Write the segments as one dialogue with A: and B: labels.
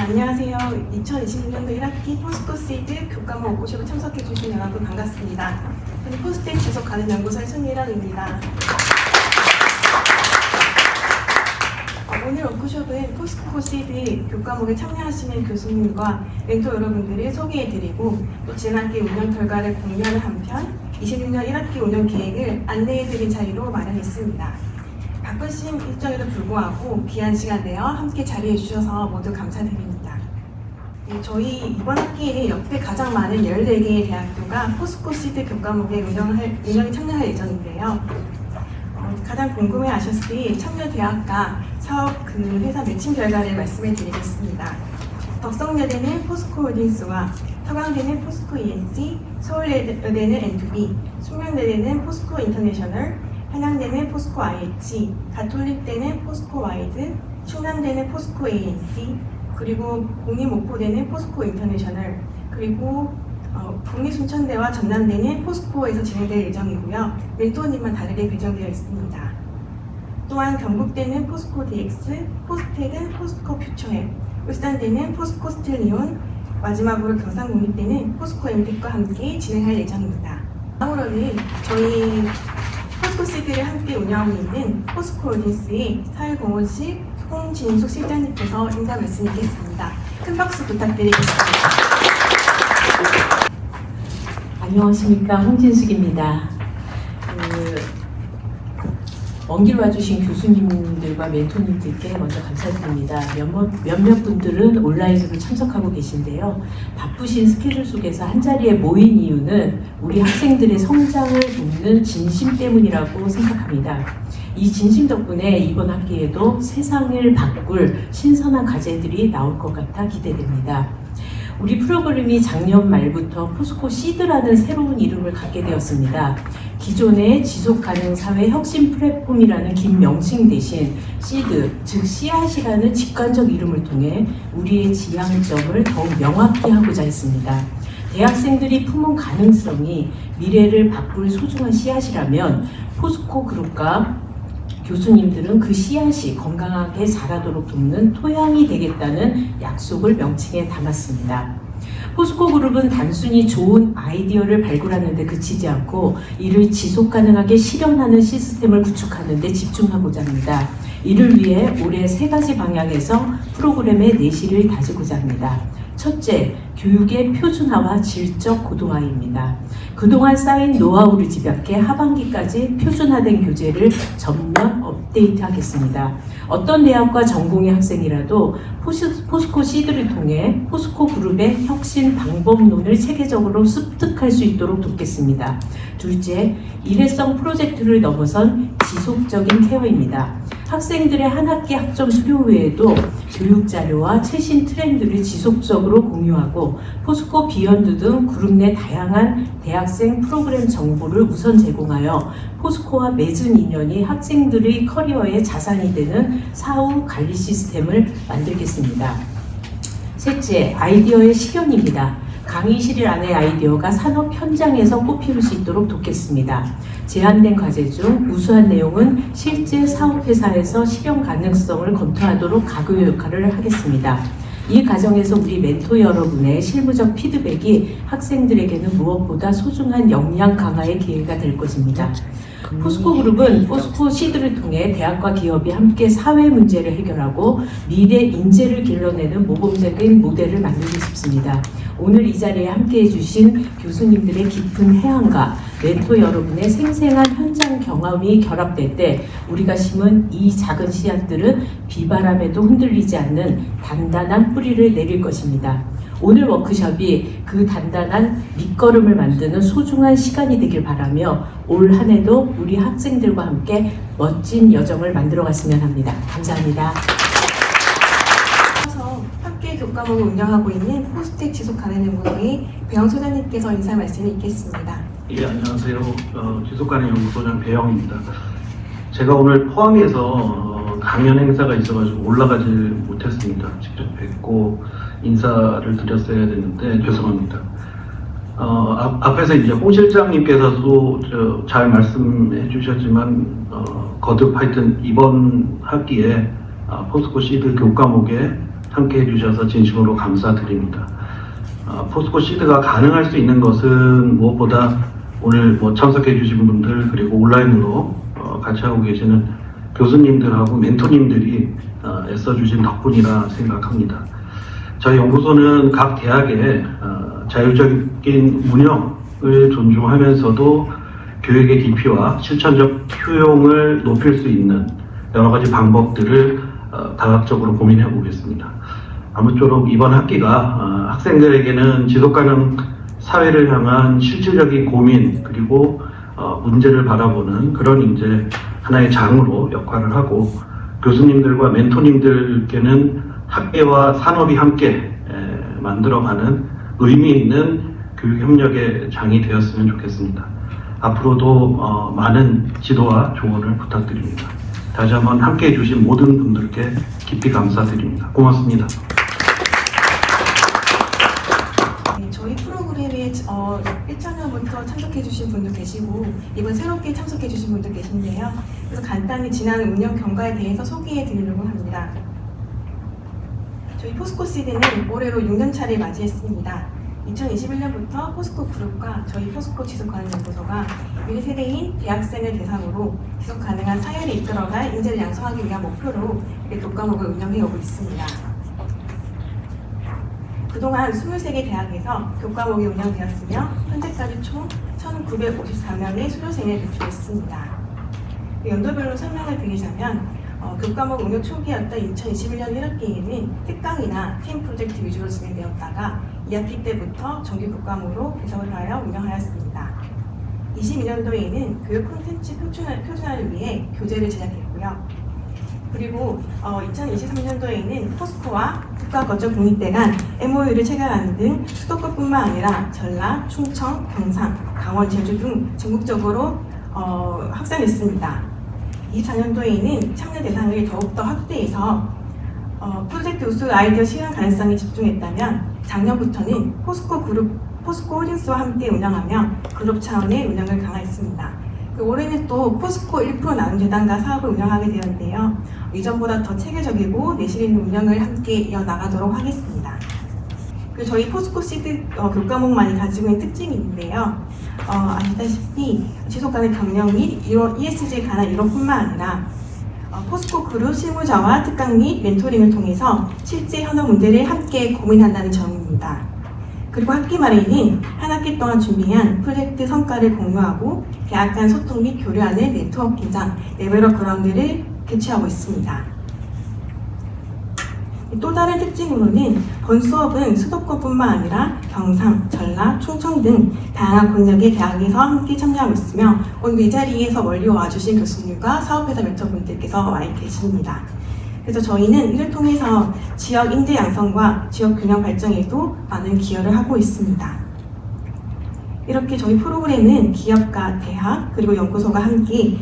A: 안녕하세요. 2026년도 1학기 포스코 시드 교과목 워크숍에 참석해주신 여러분 반갑습니다. 저는 포스텍 지속가능연구소의 손예란입니다. 오늘 워크숍은 포스코 시드 교과목에 참여하시는 교수님과 멘토 여러분들을 소개해드리고 또 지난학기 운영 결과를 공유하는 한편 26년 1학기 운영 계획을 안내해드린 자리로 마련했습니다. 바쁘신 일정에도 불구하고 귀한 시간 내어 함께 자리해 주셔서 모두 감사드립니다. 저희 이번 학기에 역대 가장 많은 14개의 대학교가 포스코 시드 교과목에 운영에 참여할 예정인데요. 가장 궁금해하셨으니 참여 대학과 사업 회사 매칭 결과를 말씀해 드리겠습니다. 덕성여대는 포스코 홀딩스와 서강대는 포스코 ENC, 서울여대는 N2B, 숙명여대는 포스코 인터내셔널, 한양대는 포스코 IH, 가톨릭대는 포스코 와이드, 충남대는 포스코 ANC, 그리고 국립목포대는 포스코 인터내셔널, 그리고 국립순천대와 전남대는 포스코에서 진행될 예정이고요. 멘토님만 다르게 배정되어 있습니다. 또한 경북대는 포스코 DX, 포스텍은 포스코 퓨처앱, 울산대는 포스코 스틸리온, 마지막으로 경상국립대는 포스코 엠텍과 함께 진행할 예정입니다. 다음으로는 저희 포스코 시드를 함께 운영하고 있는 포스코 홀딩스의 사회공헌실 홍진숙 실장님께서 인사 말씀드리겠습니다. 큰 박수 부탁드리겠습니다.
B: 안녕하십니까, 홍진숙입니다. 먼 길 와주신 교수님들과 멘토님들께 먼저 감사드립니다. 몇몇 분들은 온라인으로 참석하고 계신데요. 바쁘신 스케줄 속에서 한자리에 모인 이유는 우리 학생들의 성장을 돕는 진심 때문이라고 생각합니다. 이 진심 덕분에 이번 학기에도 세상을 바꿀 신선한 과제들이 나올 것 같아 기대됩니다. 우리 프로그램이 작년 말부터 포스코 시드라는 새로운 이름을 갖게 되었습니다. 기존의 지속가능사회 혁신 플랫폼이라는 긴 명칭 대신 시드, 즉 씨앗이라는 직관적 이름을 통해 우리의 지향점을 더욱 명확히 하고자 했습니다. 대학생들이 품은 가능성이 미래를 바꿀 소중한 씨앗이라면 포스코 그룹과 교수님들은 그 씨앗이 건강하게 자라도록 돕는 토양이 되겠다는 약속을 명칭에 담았습니다. 포스코 그룹은 단순히 좋은 아이디어를 발굴하는 데 그치지 않고 이를 지속가능하게 실현하는 시스템을 구축하는 데 집중하고자 합니다. 이를 위해 올해 3가지 방향에서 프로그램의 내실을 다지고자 합니다. 첫째, 교육의 표준화와 질적 고도화입니다. 그동안 쌓인 노하우를 집약해 하반기까지 표준화된 교재를 전면 업데이트하겠습니다. 어떤 대학과 전공의 학생이라도 포스코 시드를 통해 포스코 그룹의 혁신 방법론을 체계적으로 습득할 수 있도록 돕겠습니다. 둘째, 일회성 프로젝트를 넘어선 지속적인 케어입니다. 학생들의 한 학기 학점 수료 외에도 교육 자료와 최신 트렌드를 지속적으로 공유하고 포스코 비욘드 등 그룹 내 다양한 대학생 프로그램 정보를 우선 제공하여 포스코와 맺은 인연이 학생들의 커리어의 자산이 되는 사후 관리 시스템을 만들겠습니다. 셋째, 아이디어의 실현입니다. 강의실 안의 아이디어가 산업 현장에서 꽃피울 수 있도록 돕겠습니다. 제안된 과제 중 우수한 내용은 실제 사업회사에서 실현 가능성을 검토하도록 가교 역할을 하겠습니다. 이 과정에서 우리 멘토 여러분의 실무적 피드백이 학생들에게는 무엇보다 소중한 역량 강화의 기회가 될 것입니다. 포스코 그룹은 포스코 시드를 통해 대학과 기업이 함께 사회 문제를 해결하고 미래 인재를 길러내는 모범적인 모델을 만들고 싶습니다. 오늘 이 자리에 함께해 주신 교수님들의 깊은 해안과 멘토 여러분의 생생한 현장 경험이 결합될 때 우리가 심은 이 작은 씨앗들은 비바람에도 흔들리지 않는 단단한 뿌리를 내릴 것입니다. 오늘 워크숍이 그 단단한 밑거름을 만드는 소중한 시간이 되길 바라며 올 한 해도 우리 학생들과 함께 멋진 여정을 만들어갔으면 합니다. 감사합니다.
A: 학계 교과목을 운영하고 있는 포스텍 지속가능연구소의 배영 소장님께서 인사 말씀이 있겠습니다.
C: 예, 안녕하세요. 지속가능연구소장 배영입니다. 제가 오늘 포항에서 강연 행사가 있어가지고 올라가지 못했습니다. 직접 뵙고 인사를 드렸어야 되는데 죄송합니다. 앞에서 이제 홍 실장님께서도 잘 말씀해 주셨지만 거듭 하여튼 이번 학기에 포스코 시드 교과목에 함께 해주셔서 진심으로 감사드립니다. 포스코 시드가 가능할 수 있는 것은 무엇보다 오늘 참석해 주신 분들 그리고 온라인으로 같이 하고 계시는 교수님들하고 멘토님들이 애써주신 덕분이라 생각합니다. 저희 연구소는 각 대학의 자율적인 운영을 존중하면서도 교육의 깊이와 실천적 효용을 높일 수 있는 여러 가지 방법들을 다각적으로 고민해 보겠습니다. 아무쪼록 이번 학기가 학생들에게는 지속가능 사회를 향한 실질적인 고민 그리고 문제를 바라보는 그런 이제 하나의 장으로 역할을 하고 교수님들과 멘토님들께는 학계와 산업이 함께 만들어가는 의미 있는 교육 협력의 장이 되었으면 좋겠습니다. 앞으로도 많은 지도와 조언을 부탁드립니다. 다시 한번 함께 해주신 모든 분들께 깊이 감사드립니다. 고맙습니다.
A: 네, 저희 프로그램에 1차년부터 참석해주신 분도 계시고 이번 새롭게 참석해주신 분도 계신데요. 그래서 간단히 지난 운영 경과에 대해서 소개해드리려고 합니다. 저희 포스코 시드는 올해로 6년차를 맞이했습니다. 2021년부터 포스코 그룹과 저희 포스코 지속가능연구소가 1세대인 대학생을 대상으로 지속가능한 사회를 이끌어갈 인재를 양성하기 위한 목표로 교과목을 운영해오고 있습니다. 그동안 23개 대학에서 교과목이 운영되었으며 현재까지 총 1,954명의 수료생을 배출했습니다. 연도별로 설명을 드리자면 교과목 운영 초기였던 2021년 1학기에는 특강이나 팀 프로젝트 위주로 진행되었다가 2학기 때부터 정규 교과목으로 배석을 하여 운영하였습니다. 22년도에는 교육 콘텐츠 표준화를 위해 교재를 제작했고요. 그리고 2023년도에는 포스코와 국가거점국립대 간 MOU를 체결하는 등 수도권뿐만 아니라 전라, 충청, 경상, 강원, 제주 등 전국적으로 확산했습니다. 24년도에는 참여 대상을 더욱더 확대해서 프로젝트 우수 아이디어 실현 가능성에 집중했다면 작년부터는 포스코 홀딩스와 함께 운영하며 그룹 차원의 운영을 강화했습니다. 올해는 또 포스코 1% 나눔재단과 사업을 운영하게 되었는데요. 이전보다 더 체계적이고 내실 있는 운영을 함께 이어나가도록 하겠습니다. 저희 포스코 시드 교과목만이 가지고 있는 특징이 있는데요. 아시다시피 지속가능 경영 및 ESG에 관한 이론뿐만 아니라 포스코 그룹 실무자와 특강 및 멘토링을 통해서 실제 현업 문제를 함께 고민한다는 점입니다. 그리고 학기 말에는 한 학기 동안 준비한 프로젝트 성과를 공유하고 대학 간 소통 및 교류하는 네트워킹장, 레벨업 그라운드를 개최하고 있습니다. 또 다른 특징으로는 본 수업은 수도권뿐만 아니라 경상, 전라, 충청 등 다양한 권역의 대학에서 함께 참여하고 있으며 오늘 이 자리에서 멀리 와주신 교수님과 사업회사 멘토분들께서 와 계십니다. 그래서 저희는 이를 통해서 지역 인재 양성과 지역 균형 발전에도 많은 기여를 하고 있습니다. 이렇게 저희 프로그램은 기업과 대학 그리고 연구소가 함께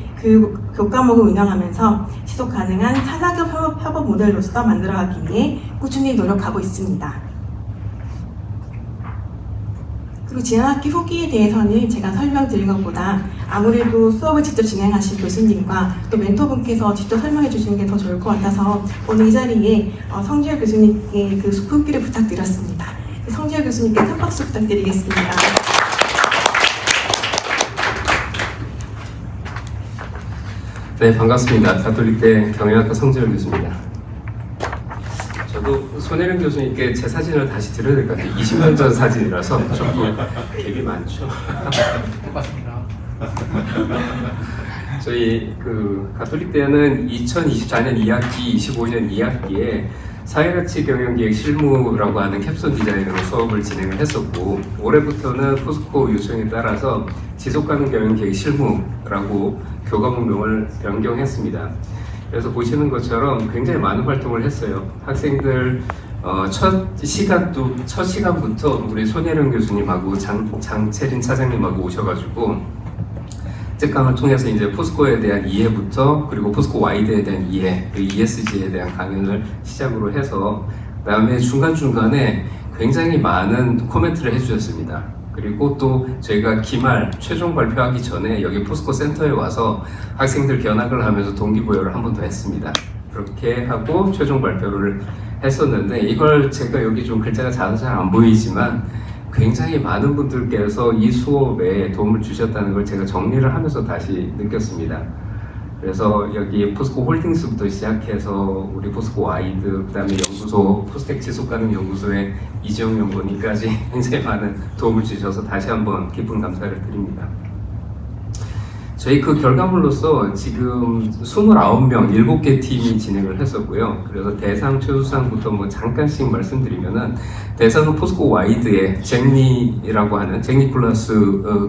A: 교과목을 운영하면서 지속 가능한 산학협 협업 모델로서 만들어가기 위해 꾸준히 노력하고 있습니다. 그리고 지난 학기 후기에 대해서는 제가 설명드린 것보다 아무래도 수업을 직접 진행하신 교수님과 또 멘토분께서 직접 설명해 주시는 게 더 좋을 것 같아서 오늘 이 자리에 성지열 교수님께 그 후기를 부탁드렸습니다. 성지열 교수님께 큰 박수 부탁드리겠습니다.
D: 네, 반갑습니다. 가톨릭대 경영학과 성지열 교수입니다. 저도 손혜령 교수님께 제 사진을 다시 드려야 될 것 같아요. 20년 전 사진이라서 조금 갭이 많죠.
E: 똑같습니다.
D: 저희 가톨릭대는 2024년 2학기, 25년 2학기에 사회가치 경영기획 실무라고 하는 캡손 디자인으로 수업을 진행을 했었고 올해부터는 포스코 요청에 따라서 지속가능 경영기획 실무라고 교과목명을 변경했습니다. 그래서 보시는 것처럼 굉장히 많은 활동을 했어요. 학생들 첫 시간부터 우리 손혜령 교수님하고 장채린 차장님하고 오셔가지고 특강을 통해서 이제 포스코에 대한 이해부터 그리고 포스코 와이드에 대한 이해, 그리고 ESG에 대한 강연을 시작으로 해서 그다음에 중간중간에 굉장히 많은 코멘트를 해주셨습니다. 그리고 또 저희가 기말 최종 발표하기 전에 여기 포스코 센터에 와서 학생들 견학을 하면서 동기부여를 한 번 더 했습니다. 그렇게 하고 최종 발표를 했었는데 이걸 제가 여기 좀 글자가 작아서 잘 안 보이지만 굉장히 많은 분들께서 이 수업에 도움을 주셨다는 걸 제가 정리를 하면서 다시 느꼈습니다. 그래서 여기 포스코 홀딩스부터 시작해서 우리 포스코 와이드, 그 다음에 연구소, 포스텍 지속가능연구소의 이지영 연구원님까지 굉장히 많은 도움을 주셔서 다시 한번 깊은 감사를 드립니다. 저희 그 결과물로서 지금 29명, 7개 팀이 진행을 했었고요. 그래서 대상, 최우수상부터 뭐 잠깐씩 말씀드리면은 대상은 포스코 와이드의 잭리라고 하는 잭리 플러스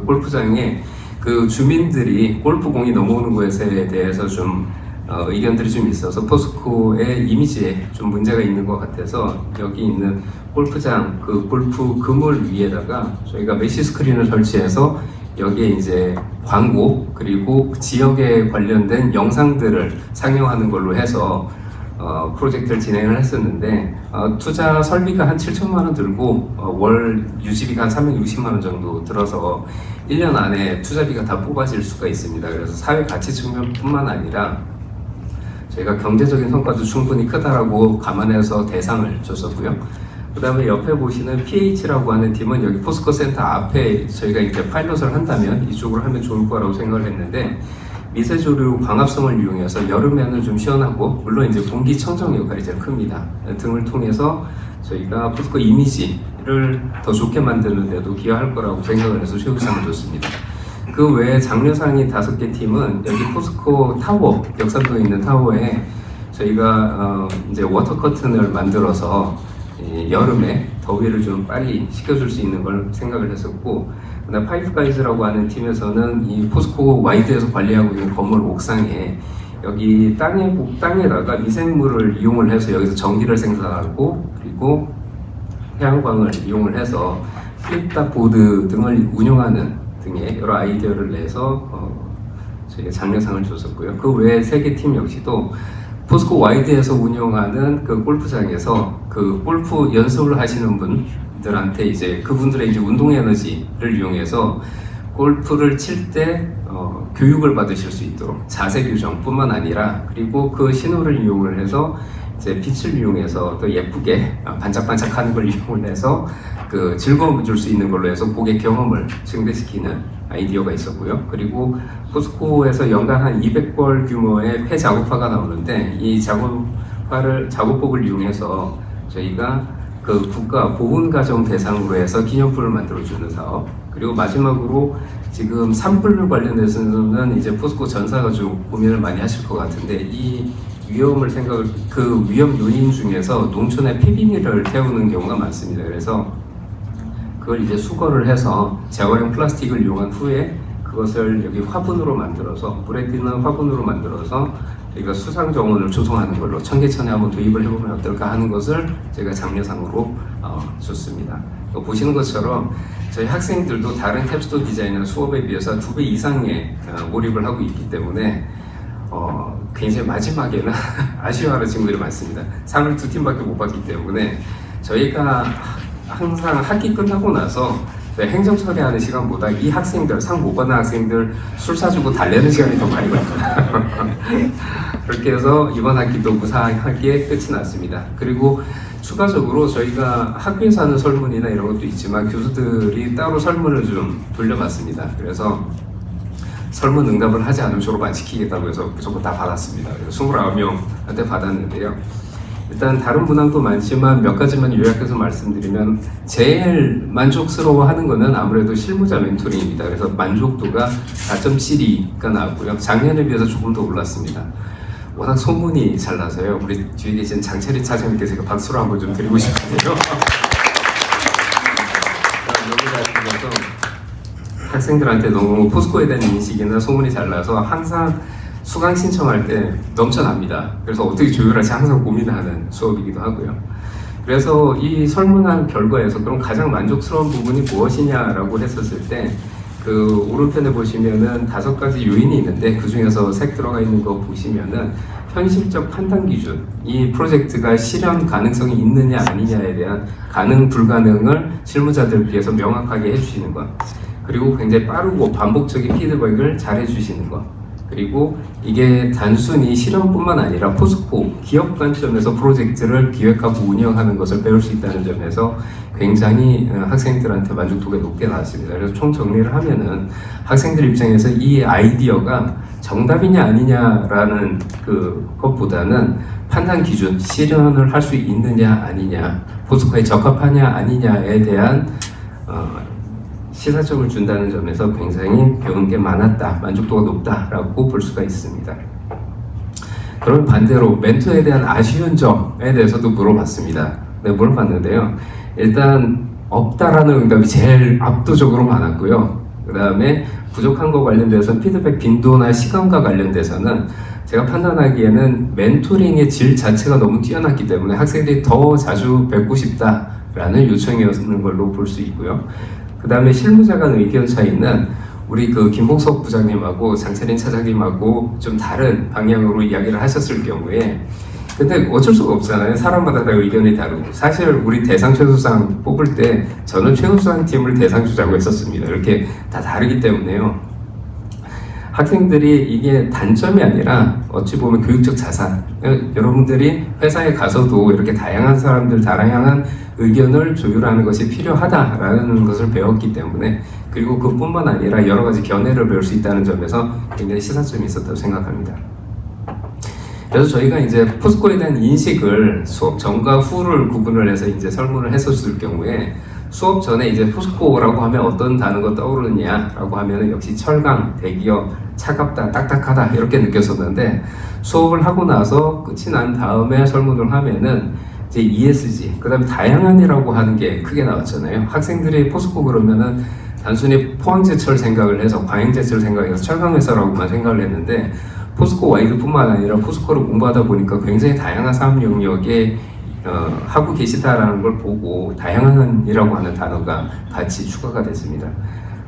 D: 골프장에 그 주민들이 골프공이 넘어오는 것에 대해서 좀 의견들이 좀 있어서 포스코의 이미지에 좀 문제가 있는 것 같아서 여기 있는 골프장 그 골프 그물 위에다가 저희가 메시 스크린을 설치해서 여기에 이제 광고 그리고 지역에 관련된 영상들을 상영하는 걸로 해서 프로젝트를 진행을 했었는데 투자 설비가 한 7천만 원 들고 월 유지비가 한 360만 원 정도 들어서 1년 안에 투자비가 다 뽑아질 수가 있습니다. 그래서 사회 가치 측면뿐만 아니라 저희가 경제적인 성과도 충분히 크다라고 감안해서 대상을 줬었고요. 그 다음에 옆에 보시는 PH라고 하는 팀은 여기 포스코 센터 앞에 저희가 이렇게 파일럿을 한다면 이쪽으로 하면 좋을 거라고 생각을 했는데 미세조류 광합성을 이용해서 여름에는 좀 시원하고 물론 이제 공기 청정 역할이 제일 큽니다. 등을 통해서 저희가 포스코 이미지를 더 좋게 만드는 데도 기여할 거라고 생각을 해서 최우수상을 줬습니다. 그 외에 장려상이 5개 팀은 여기 포스코 타워, 역삼동에 있는 타워에 저희가 이제 워터 커튼을 만들어서 여름에 더위를 좀 빨리 식혀줄 수 있는 걸 생각을 했었고, 그다음 파이프가이즈라고 하는 팀에서는 이 포스코 와이드에서 관리하고 있는 건물 옥상에 여기 땅에다가 미생물을 이용을 해서 여기서 전기를 생산하고 그리고 태양광을 이용을 해서 플립탑 보드 등을 운영하는 등의 여러 아이디어를 내서 저희가 장려상을 줬었고요. 그 외에 3개 팀 역시도 포스코 와이드에서 운영하는 그 골프장에서 그 골프 연습을 하시는 분들한테 이제 그분들의 이제 운동 에너지를 이용해서 골프를 칠 때 교육을 받으실 수 있도록 자세 교정뿐만 아니라 그리고 그 신호를 이용을 해서 이제 빛을 이용해서 더 예쁘게 반짝반짝하는 걸 이용을 해서 그 즐거움을 줄 수 있는 걸로 해서 고객 경험을 증대시키는 아이디어가 있었고요. 그리고 포스코에서 연간 한 200벌 규모의 폐작업화가 나오는데 이 작업법을 이용해서 저희가 그 국가 보훈가정 대상으로 해서 기념품을 만들어주는 사업, 그리고 마지막으로 지금 산불 관련해서는 이제 포스코 전사가 좀 고민을 많이 하실 것 같은데 이 그 위험 요인 중에서 농촌에 폐비닐을 태우는 경우가 많습니다. 그래서 그걸 이제 수거를 해서 재활용 플라스틱을 이용한 후에 그것을 여기 화분으로 만들어서 물에 뜨는 화분으로 만들어서 저희가 수상 정원을 조성하는 걸로 청계천에 한번 도입을 해보면 어떨까 하는 것을 제가 장려상으로 줬습니다. 보시는 것처럼 저희 학생들도 다른 캡스톤 디자이너 수업에 비해서 2배 이상의 몰입을 하고 있기 때문에 굉장히 마지막에는 아쉬워하는 친구들이 많습니다. 상을 2팀밖에 못 받기 때문에 저희가 항상 학기 끝나고 나서 행정 처리하는 시간보다 이 학생들, 상 못 받는 학생들 술 사주고 달래는 시간이 더 많이 걸려요. 그렇게 해서 이번 학기도 무사하게 끝이 났습니다. 그리고 추가적으로 저희가 학교에서 하는 설문이나 이런 것도 있지만 교수들이 따로 설문을 좀 돌려봤습니다. 그래서 설문 응답을 하지 않으면 졸업 안 시키겠다고 해서 무조건 다 받았습니다. 그래서 29명한테 받았는데요. 일단 다른 문항도 많지만 몇 가지만 요약해서 말씀드리면 제일 만족스러워하는 거는 아무래도 실무자 멘토링입니다. 그래서 만족도가 4.72가 나왔고요. 작년에 비해서 조금 더 올랐습니다. 워낙 소문이 잘 나서요. 우리 뒤에 계신 장철인 차장님께 제가 박수를 한번 좀 드리고 싶은데요. 너무 잘 들려서 학생들한테 너무 포스코에 대한 인식이나 소문이 잘 나서 항상 수강 신청할 때 넘쳐납니다. 그래서 어떻게 조율할지 항상 고민하는 수업이기도 하고요. 그래서 이 설문한 결과에서 그럼 가장 만족스러운 부분이 무엇이냐라고 했었을 때 그 오른편에 보시면은 5가지 요인이 있는데 그 중에서 색 들어가 있는 거 보시면은 현실적 판단 기준, 이 프로젝트가 실현 가능성이 있느냐 아니냐에 대한 가능 불가능을 실무자들께서 명확하게 해주시는 것, 그리고 굉장히 빠르고 반복적인 피드백을 잘 해주시는 것, 그리고 이게 단순히 실험뿐만 아니라 포스코 기업 관점에서 프로젝트를 기획하고 운영하는 것을 배울 수 있다는 점에서 굉장히 학생들한테 만족도가 높게 나왔습니다. 그래서 총 정리를 하면은 학생들 입장에서 이 아이디어가 정답이냐 아니냐라는 것보다는 판단 기준, 실현을 할 수 있느냐 아니냐, 포스코에 적합하냐 아니냐에 대한 시사점을 준다는 점에서 굉장히 배운 게 많았다, 만족도가 높다라고 볼 수가 있습니다. 그럼 반대로 멘토에 대한 아쉬운 점에 대해서도 물어봤습니다. 네, 물어봤는데요. 일단 없다라는 응답이 제일 압도적으로 많았고요. 그 다음에 부족한 거 관련돼서 피드백 빈도나 시간과 관련돼서는 제가 판단하기에는 멘토링의 질 자체가 너무 뛰어났기 때문에 학생들이 더 자주 뵙고 싶다라는 요청이었는 걸로 볼 수 있고요. 그 다음에 실무자 간 의견 차이는 우리 김봉석 부장님하고 장철인 차장님하고 좀 다른 방향으로 이야기를 하셨을 경우에, 근데 어쩔 수가 없잖아요. 사람마다 다 의견이 다르고. 사실 우리 대상 최우수상 뽑을 때 저는 최우수상 팀을 대상 주자고 했었습니다. 이렇게 다 다르기 때문에요. 학생들이 이게 단점이 아니라 어찌 보면 교육적 자산. 여러분들이 회사에 가서도 이렇게 다양한 사람들, 다양한 의견을 조율하는 것이 필요하다라는 것을 배웠기 때문에, 그리고 그뿐만 아니라 여러 가지 견해를 배울 수 있다는 점에서 굉장히 시사점이 있었다고 생각합니다. 그래서 저희가 이제 포스코에 대한 인식을 수업 전과 후를 구분을 해서 이제 설문을 했었을 경우에, 수업 전에 이제 포스코라고 하면 어떤 단어가 떠오르느냐라고 하면은 역시 철강, 대기업, 차갑다, 딱딱하다 이렇게 느꼈었는데, 수업을 하고 나서 끝이 난 다음에 설문을 하면은 이제 ESG, 그 다음에 다양한이라고 하는 게 크게 나왔잖아요. 학생들이 포스코 그러면은 단순히 포항제철 생각을 해서, 광양제철 생각해서 철강회사라고만 생각을 했는데, 포스코 와이드뿐만 아니라 포스코를 공부하다 보니까 굉장히 다양한 사업 영역에 하고 계시다라는 걸 보고 다양한이라고 하는 단어가 같이 추가가 됐습니다.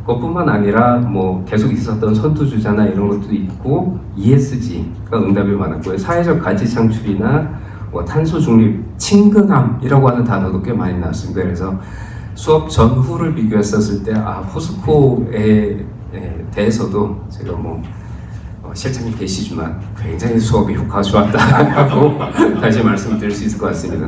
D: 그것뿐만 아니라 뭐 계속 있었던 선두주자나 이런 것도 있고, ESG가 응답이 많았고요. 사회적 가치 창출이나 뭐 탄소 중립, 친근함이라고 하는 단어도 꽤 많이 나왔습니다. 그래서 수업 전후를 비교했었을 때 포스코에 대해서도 제가 실장님 계시지만 굉장히 수업이 효과가 좋았다라고 다시 말씀드릴 수 있을 것 같습니다.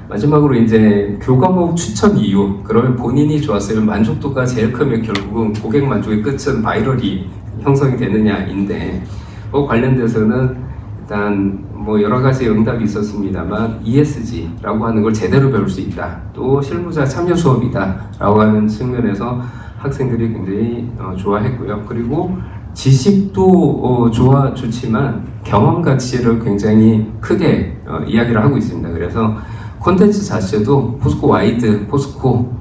D: 마지막으로 이제 교과목 추천 이유, 그러면 본인이 좋았으면 만족도가 제일 크면 결국은 고객 만족의 끝은 바이럴이 형성이 되느냐인데, 관련돼서는 일단 여러 가지 응답이 있었습니다만 ESG라고 하는 걸 제대로 배울 수 있다, 또 실무자 참여 수업이다라고 하는 측면에서 학생들이 굉장히 좋아했고요. 그리고 지식도 좋지만 경험 가치를 굉장히 크게 이야기를 하고 있습니다. 그래서 콘텐츠 자체도 포스코 와이드, 포스코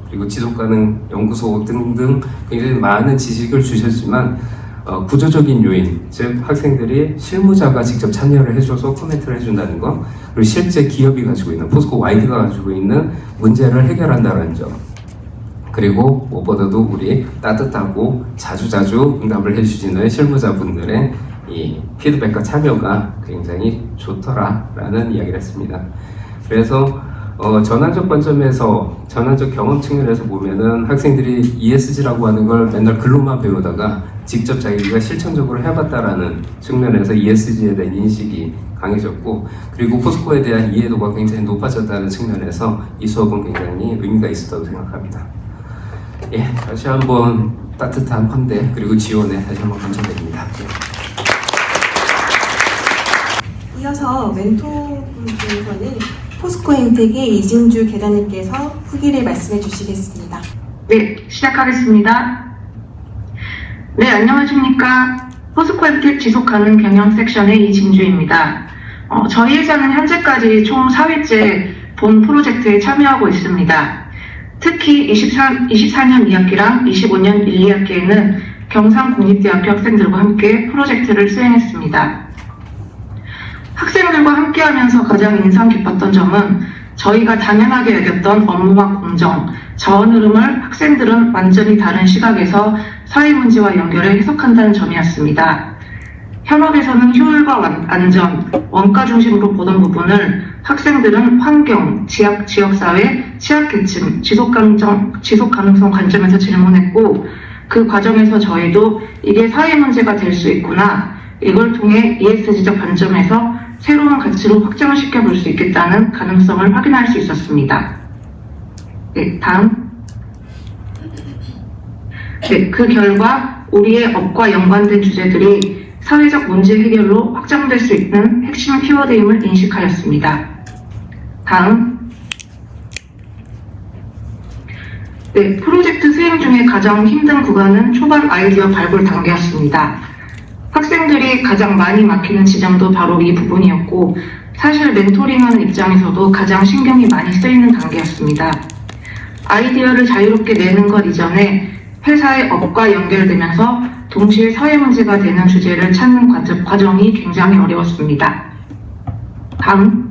D: 그리고 지속가능 연구소 등등 굉장히 많은 지식을 주셨지만, 구조적인 요인, 즉 학생들이 실무자가 직접 참여를 해줘서 코멘트를 해준다는 것, 그리고 실제 기업이 가지고 있는, 포스코 와이드가 가지고 있는 문제를 해결한다는 점, 그리고 무엇보다도 우리 따뜻하고 자주자주 응답을 해주시는 실무자분들의 이 피드백과 참여가 굉장히 좋더라라는 이야기를 했습니다. 그래서 전환적 관점에서, 전환적 경험 측면에서 보면은 학생들이 ESG라고 하는 걸 맨날 글로만 배우다가 직접 자기가 실천적으로 해봤다라는 측면에서 ESG에 대한 인식이 강해졌고, 그리고 포스코에 대한 이해도가 굉장히 높아졌다는 측면에서 이 수업은 굉장히 의미가 있었다고 생각합니다. 예, 다시 한번 따뜻한 환대 그리고 지원에 다시 한번 감사드립니다.
A: 이어서 멘토분께서는 포스코 엠텍의 이진주 계장님께서 후기를 말씀해 주시겠습니다.
F: 네, 시작하겠습니다. 네, 안녕하십니까. 포스코 엠텍 지속가능 경영 섹션의 이진주입니다. 저희 회사는 현재까지 총 4회째 본 프로젝트에 참여하고 있습니다. 특히 24년 2학기랑 25년 1, 2학기에는 경상국립대학교 학생들과 함께 프로젝트를 수행했습니다. 학생들과 함께하면서 가장 인상 깊었던 점은 저희가 당연하게 여겼던 업무와 공정, 자원 흐름을 학생들은 완전히 다른 시각에서 사회 문제와 연결해 해석한다는 점이었습니다. 현업에서는 효율과 안전, 원가 중심으로 보던 부분을 학생들은 환경, 지역사회, 취약계층, 지속가능성 관점에서 질문했고, 그 과정에서 저희도 이게 사회 문제가 될 수 있구나, 이걸 통해 ESG적 관점에서 새로운 가치로 확장시켜 볼 수 있겠다는 가능성을 확인할 수 있었습니다. 네, 다음. 네, 그 결과 우리의 업과 연관된 주제들이 사회적 문제 해결로 확장될 수 있는 핵심 키워드임을 인식하였습니다. 다음. 네, 프로젝트 수행 중에 가장 힘든 구간은 초반 아이디어 발굴 단계였습니다. 학생들이 가장 많이 막히는 지점도 바로 이 부분이었고, 사실 멘토링하는 입장에서도 가장 신경이 많이 쓰이는 단계였습니다. 아이디어를 자유롭게 내는 것 이전에 회사의 업과 연결되면서 동시에 사회 문제가 되는 주제를 찾는 과정이 굉장히 어려웠습니다. 다음.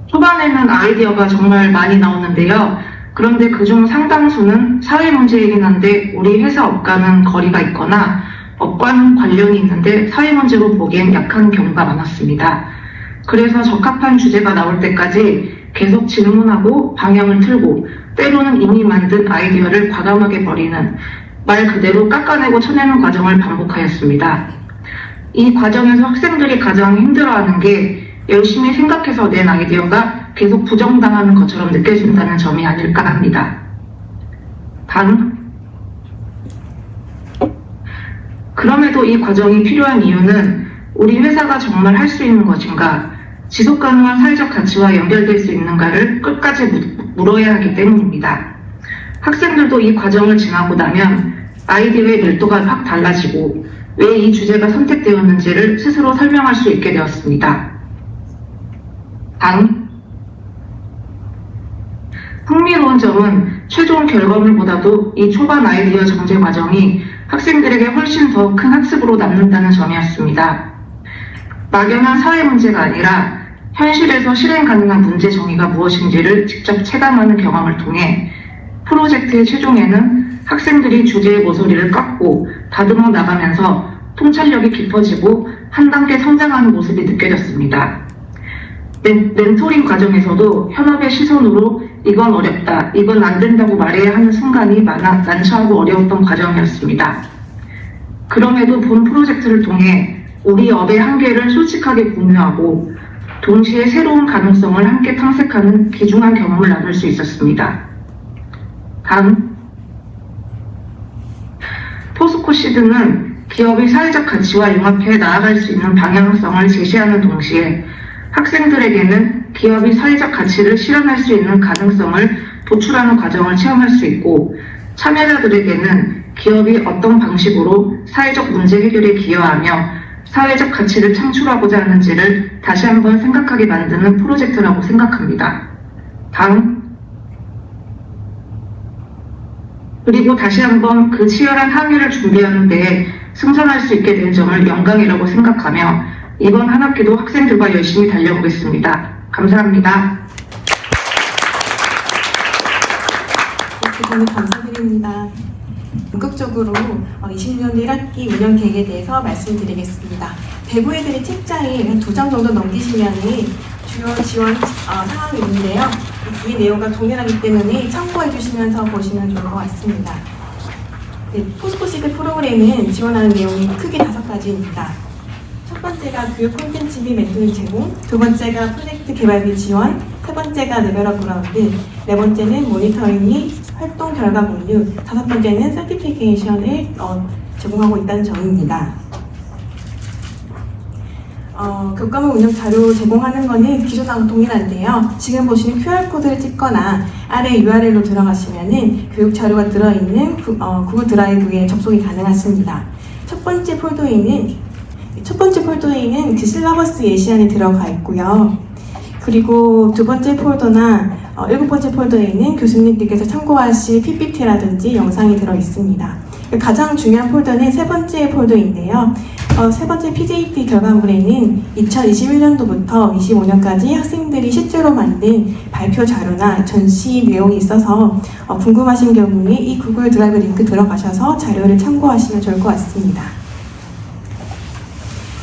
F: 초반에는 아이디어가 정말 많이 나오는데요. 그런데 그중 상당수는 사회 문제이긴 한데 우리 회사 업과는 거리가 있거나 업과는 관련이 있는데 사회 문제로 보기엔 약한 경우가 많았습니다. 그래서 적합한 주제가 나올 때까지 계속 질문하고 방향을 틀고, 때로는 이미 만든 아이디어를 과감하게 버리는, 말 그대로 깎아내고 쳐내는 과정을 반복하였습니다. 이 과정에서 학생들이 가장 힘들어하는 게 열심히 생각해서 낸 아이디어가 계속 부정당하는 것처럼 느껴진다는 점이 아닐까 합니다. 다음. 그럼에도 이 과정이 필요한 이유는 우리 회사가 정말 할 수 있는 것인가, 지속가능한 사회적 가치와 연결될 수 있는가를 끝까지 물어야 하기 때문입니다. 학생들도 이 과정을 지나고 나면 아이디어의 밀도가 확 달라지고 왜 이 주제가 선택되었는지를 스스로 설명할 수 있게 되었습니다. 다음. 흥미로운 점은 최종 결과물보다도 이 초반 아이디어 정제 과정이 학생들에게 훨씬 더 큰 학습으로 남는다는 점이었습니다. 막연한 사회 문제가 아니라 현실에서 실행 가능한 문제 정의가 무엇인지를 직접 체감하는 경험을 통해 프로젝트의 최종에는 학생들이 주제의 모서리를 깎고 다듬어 나가면서 통찰력이 깊어지고 한 단계 성장하는 모습이 느껴졌습니다. 멘토링 과정에서도 현업의 시선으로 이건 어렵다, 이건 안 된다고 말해야 하는 순간이 난처하고 어려웠던 과정이었습니다. 그럼에도 본 프로젝트를 통해 우리 업의 한계를 솔직하게 공유하고 동시에 새로운 가능성을 함께 탐색하는 귀중한 경험을 나눌 수 있었습니다. 다음. 포스코 시드는 기업의 사회적 가치와 융합해 나아갈 수 있는 방향성을 제시하는 동시에 학생들에게는 기업이 사회적 가치를 실현할 수 있는 가능성을 도출하는 과정을 체험할 수 있고, 참여자들에게는 기업이 어떤 방식으로 사회적 문제 해결에 기여하며 사회적 가치를 창출하고자 하는지를 다시 한번 생각하게 만드는 프로젝트라고 생각합니다. 다음. 그리고 다시 한번 그 치열한 항의를 준비하는 데에 승선할 수 있게 된 점을 영광이라고 생각하며 이번 한 학기도 학생들과 열심히 달려보겠습니다. 감사합니다.
A: 대단히 감사드립니다. 본격적으로 20년도 1학기 운영 계획에 대해서 말씀드리겠습니다. 배부해드린 책자에 한 2장 정도 넘기시면 주요 지원 사항이 있는데요. 이 내용과 동일하기 때문에 참고해 주시면서 보시면 좋을 것 같습니다. 네, 포스코 시드 프로그램은 지원하는 내용이 크게 5가지입니다. 첫 번째가 교육 콘텐츠 및 멘토링 제공, 두 번째가 프로젝트 개발비 지원, 세 번째가 레벨업 그라운드, 네 번째는 모니터링 및 활동 결과 공유, 다섯 번째는 서티피케이션을 제공하고 있다는 점입니다. 교과목 운영 자료 제공하는 것은 기존하고 동일한데요. 지금 보시는 QR코드를 찍거나 아래 URL로 들어가시면은 교육 자료가 들어있는 구글 드라이브에 접속이 가능하십니다. 첫 번째 폴더에는 그 실러버스 예시안이 들어가 있고요. 그리고 두 번째 폴더나 7번째 폴더에는 교수님들께서 참고하실 PPT라든지 영상이 들어 있습니다. 가장 중요한 폴더는 세 번째 폴더인데요. 세 번째 PJT 결과물에는 2021년도부터 25년까지 학생들이 실제로 만든 발표 자료나 전시 내용이 있어서 궁금하신 경우에 이 구글 드라이브 링크 들어가셔서 자료를 참고하시면 좋을 것 같습니다.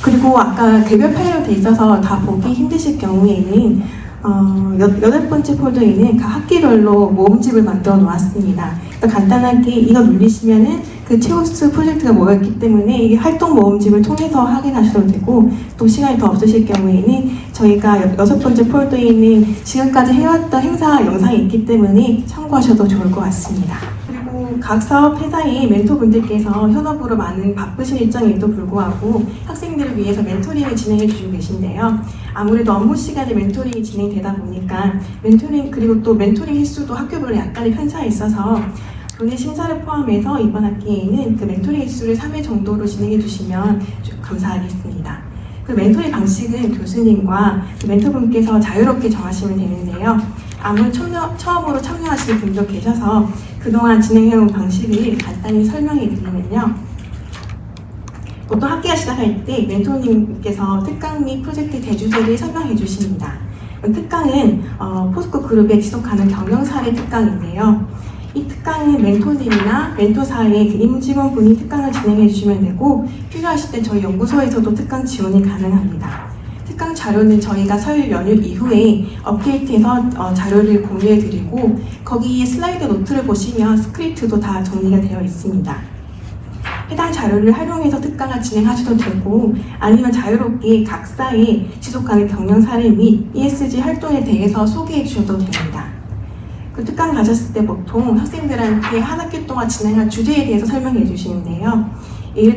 A: 그리고 아까 개별 파일로 돼 있어서 다 보기 힘드실 경우에는 여덟 번째 폴더에는 각 학기별로 모음집을 만들어 놓았습니다. 그러니까 간단하게 이거 누르시면은 그 체오스 프로젝트가 모였기 때문에 이게 활동 모음집을 통해서 확인하셔도 되고, 또 시간이 더 없으실 경우에는 저희가 여섯 번째 폴더에는 지금까지 해왔던 행사 영상이 있기 때문에 참고하셔도 좋을 것 같습니다. 그리고 각 사업 회사의 멘토분들께서 현업으로 많은 바쁘신 일정에도 불구하고 학생들을 위해서 멘토링을 진행해 주시고 계신데요. 아무래도 업무 시간에 멘토링이 진행되다 보니까 그리고 또 멘토링 횟수도 학교별로 약간의 편차가 있어서 교내 심사를 포함해서 이번 학기에는 그 멘토링 횟수를 3회 정도로 진행해 주시면 좀 감사하겠습니다. 그 멘토링 방식은 교수님과 그 멘토분께서 자유롭게 정하시면 되는데요. 아무리 처음으로 참여하시는 분도 계셔서 그동안 진행해온 방식을 간단히 설명해 드리면요. 보통 학기가 시작할 때 멘토님께서 특강 및 프로젝트 대주제를 설명해 주십니다. 특강은 포스코 그룹의 지속가능 경영 사례 특강인데요. 이 특강은 멘토님이나 멘토사의 그 임직원분이 특강을 진행해 주시면 되고, 필요하실 때 저희 연구소에서도 특강 지원이 가능합니다. 특강 자료는 저희가 설 연휴 이후에 업데이트해서 자료를 공유해 드리고, 거기에 슬라이드 노트를 보시면 스크립트도 다 정리가 되어 있습니다. 해당 자료를 활용해서 특강을 진행하셔도 되고, 아니면 자유롭게 각사의 지속가능 경영 사례 및 ESG 활동에 대해서 소개해 주셔도 됩니다. 그 특강 가셨을 때 보통 학생들한테 한 학기 동안 진행한 주제에 대해서 설명해 주시는데요. 예를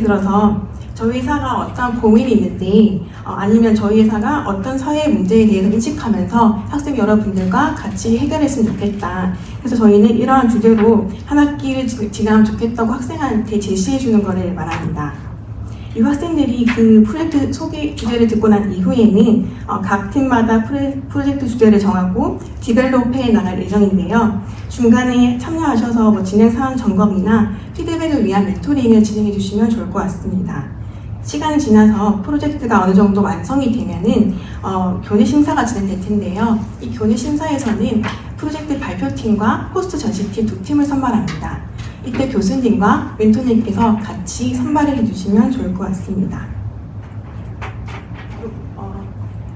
A: 들어서 저희 회사가 어떤 고민이 있는데, 아니면 저희 회사가 어떤 사회 문제에 대해서 인식하면서 학생 여러분들과 같이 해결했으면 좋겠다. 그래서 저희는 이러한 주제로 한 학기를 진행하면 좋겠다고 학생한테 제시해 주는 것을 말합니다. 이 학생들이 그 프로젝트 소개 주제를 듣고 난 이후에는 각 팀마다 프로젝트 주제를 정하고 디벨롭해 나갈 예정인데요. 중간에 참여하셔서 진행 사항 점검이나 피드백을 위한 멘토링을 진행해 주시면 좋을 것 같습니다. 시간이 지나서 프로젝트가 어느 정도 완성이 되면은 교내 심사가 진행될 텐데요. 이 교내 심사에서는 프로젝트 발표팀과 호스트 전시팀 두 팀을 선발합니다. 이때 교수님과 멘토님께서 같이 선발을 해주시면 좋을 것 같습니다.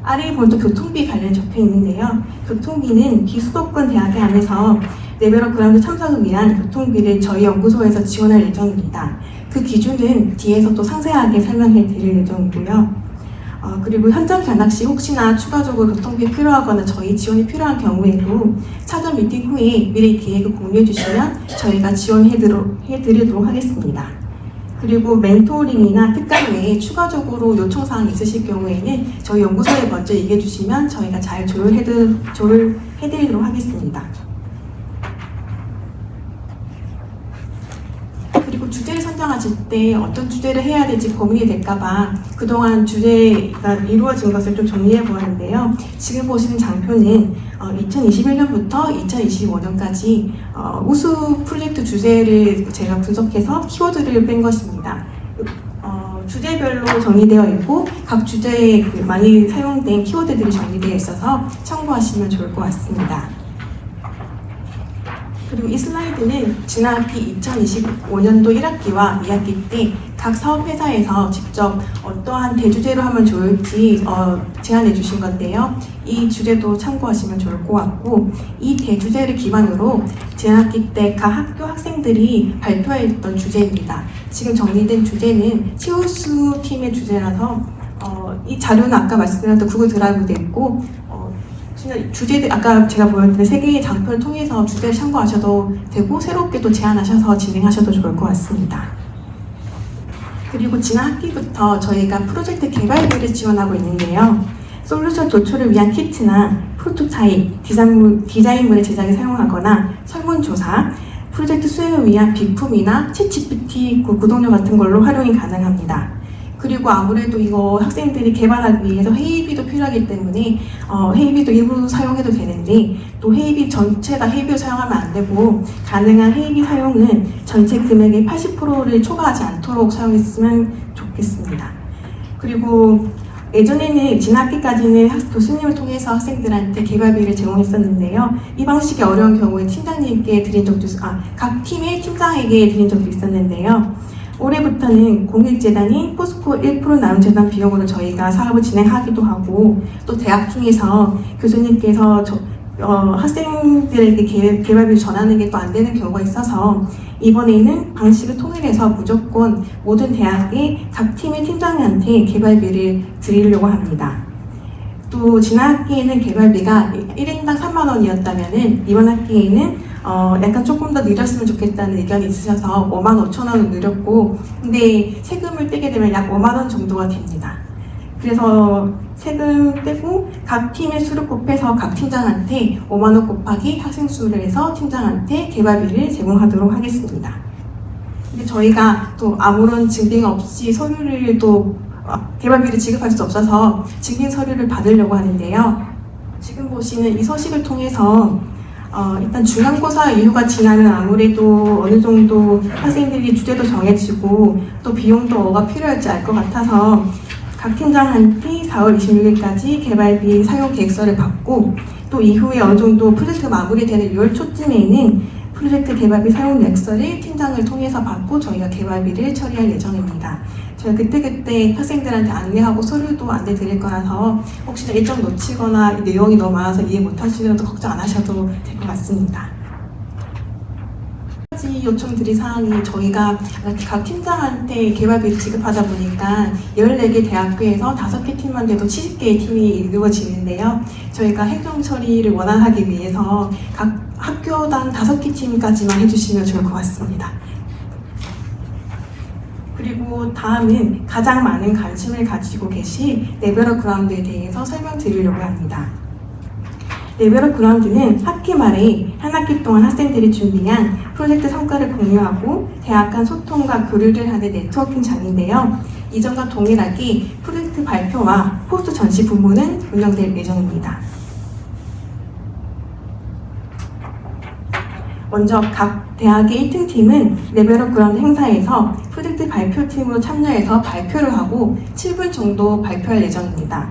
A: 아래에 보면 또 교통비 관련 적혀 있는데요. 교통비는 비수도권 대학에 안에서 레벨업 그라운드 참석을 위한 교통비를 저희 연구소에서 지원할 예정입니다. 그 기준은 뒤에서 또 상세하게 설명해 드릴 예정이고요. 그리고 현장 견학 시 혹시나 추가적으로 교통비 필요하거나 저희 지원이 필요한 경우에도 사전 미팅 후에 미리 계획을 공유해 주시면 저희가 지원해 드리도록 하겠습니다. 그리고 멘토링이나 특강 외에 추가적으로 요청사항이 있으실 경우에는 저희 연구소에 먼저 얘기해 주시면 저희가 잘 조율해 드리도록 하겠습니다. 그리고 주제를 선정하실 때 어떤 주제를 해야 될지 고민이 될까봐 그동안 주제가 이루어진 것을 좀 정리해 보았는데요. 지금 보시는 장표는 2021년부터 2025년까지 우수 프로젝트 주제를 제가 분석해서 키워드를 뺀 것입니다. 주제별로 정리되어 있고 각 주제에 많이 사용된 키워드들이 정리되어 있어서 참고하시면 좋을 것 같습니다. 그리고 이 슬라이드는 지난 학기 2025년도 1학기와 2학기 때 각 사업회사에서 직접 어떠한 대주제로 하면 좋을지 제안해 주신 건데요. 이 주제도 참고하시면 좋을 것 같고, 이 대주제를 기반으로 지난 학기 때 각 학교 학생들이 발표했던 주제입니다. 지금 정리된 주제는 치우수 팀의 주제라서 이 자료는 아까 말씀드렸던 구글 드라이브도 있고 주제들 아까 제가 보여드린 3개의 장표를 통해서 주제를 참고하셔도 되고 새롭게 또 제안하셔서 진행하셔도 좋을 것 같습니다. 그리고 지난 학기부터 저희가 프로젝트 개발비를 지원하고 있는데요. 솔루션 도출을 위한 키트나 프로토타입, 디자인물의 제작에 사용하거나 설문조사, 프로젝트 수행을 위한 비품이나 챗GPT 구독료 같은 걸로 활용이 가능합니다. 그리고 아무래도 이거 학생들이 개발하기 위해서 회의비도 필요하기 때문에 회의비도 일부 사용해도 되는데, 또 회의비 전체가 회의비를 사용하면 안 되고 가능한 회의비 사용은 전체 금액의 80%를 초과하지 않도록 사용했으면 좋겠습니다. 그리고 예전에는 지난 학기까지는 교수님을 통해서 학생들한테 개발비를 제공했었는데요. 이 방식이 어려운 경우에 팀장님께 드린 적도 각 팀의 팀장에게 드린 적도 있었는데요. 올해부터는 공익재단인 포스코 1% 나눔재단 비용으로 저희가 사업을 진행하기도 하고 또 대학 중에서 교수님께서 학생들에게 개발비를 전하는 게 또 안 되는 경우가 있어서 이번에는 방식을 통일해서 무조건 모든 대학의 각 팀의 팀장한테 개발비를 드리려고 합니다. 또 지난 학기에는 개발비가 1인당 3만 원이었다면은 이번 학기에는 약간 조금 더 늘렸으면 좋겠다는 의견이 있으셔서 5만 5천 원을 늘렸고, 근데 세금을 떼게 되면 약 5만 원 정도가 됩니다. 그래서 세금 떼고 각 팀의 수를 곱해서 각 팀장한테 5만 원 곱하기 학생 수를 해서 팀장한테 개발비를 제공하도록 하겠습니다. 근데 저희가 또 아무런 증빙 없이 서류를 또 개발비를 지급할 수 없어서 증빙 서류를 받으려고 하는데요. 지금 보시는 이 서식을 통해서 일단 중간고사 이후가 지나면 아무래도 어느 정도 학생들이 주제도 정해지고 또 비용도 뭐가 필요할지 알 것 같아서 각 팀장한테 4월 26일까지 개발비 사용 계획서를 받고 또 이후에 어느 정도 프로젝트 마무리되는 6월 초쯤에는 프로젝트 개발비 사용 계획서를 팀장을 통해서 받고 저희가 개발비를 처리할 예정입니다. 저희가 그때그때 학생들한테 안내하고 서류도 안내 드릴 거라서 혹시나 일정 놓치거나 내용이 너무 많아서 이해 못하시더라도 걱정 안 하셔도 될 것 같습니다. 한 가지 요청드릴 사항이 저희가 각 팀장한테 개발비를 지급하다 보니까 14개 대학교에서 5개 팀만 돼도 70개의 팀이 이루어지는데요. 저희가 행정 처리를 원활하기 위해서 각 학교당 5개 팀까지만 해주시면 좋을 것 같습니다. 그리고 다음은 가장 많은 관심을 가지고 계신 레벨업 그라운드에 대해서 설명드리려고 합니다. 레벨업 그라운드는 학기 말에 한 학기 동안 학생들이 준비한 프로젝트 성과를 공유하고 대학 간 소통과 교류를 하는 네트워킹장인데요. 이전과 동일하게 프로젝트 발표와 포스트 전시 부문은 운영될 예정입니다. 먼저 각 대학의 1등 팀은 레벨업 그라운드 행사에서 프로젝트 발표팀으로 참여해서 발표를 하고 7분 정도 발표할 예정입니다.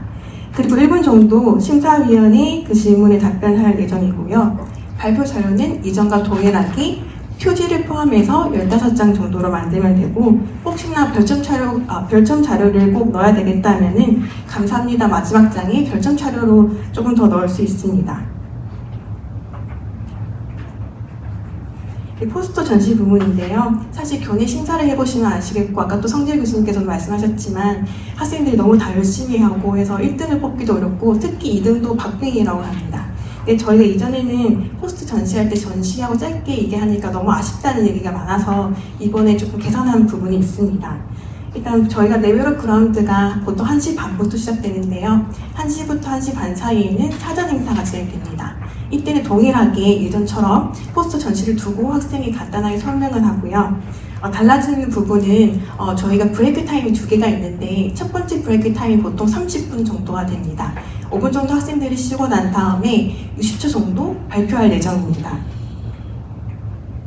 A: 그리고 1분 정도 심사위원이 그 질문에 답변할 예정이고요. 발표 자료는 이전과 동일하게 표지를 포함해서 15장 정도로 만들면 되고 혹시나 별점 자료를 꼭 넣어야 되겠다면은 감사합니다 마지막 장에 별점 자료로 조금 더 넣을 수 있습니다. 포스터 전시 부문인데요. 사실 교내 심사를 해보시면 아시겠고 아까 또 성재 교수님께서도 말씀하셨지만 학생들이 너무 다 열심히 하고 해서 1등을 뽑기도 어렵고 특히 2등도 박빙이라고 합니다. 근데 저희가 이전에는 포스트 전시할 때 전시하고 짧게 얘기하니까 너무 아쉽다는 얘기가 많아서 이번에 조금 개선한 부분이 있습니다. 일단 저희가 레벨업 그라운드가 보통 1시 반부터 시작되는데요. 1시부터 1시 반 사이에는 사전 행사가 진행됩니다. 이때는 동일하게 예전처럼 포스터 전시를 두고 학생이 간단하게 설명을 하고요. 달라지는 부분은 저희가 브레이크 타임이 2개가 있는데 첫 번째 브레이크 타임이 보통 30분 정도가 됩니다. 5분 정도 학생들이 쉬고 난 다음에 60초 정도 발표할 예정입니다.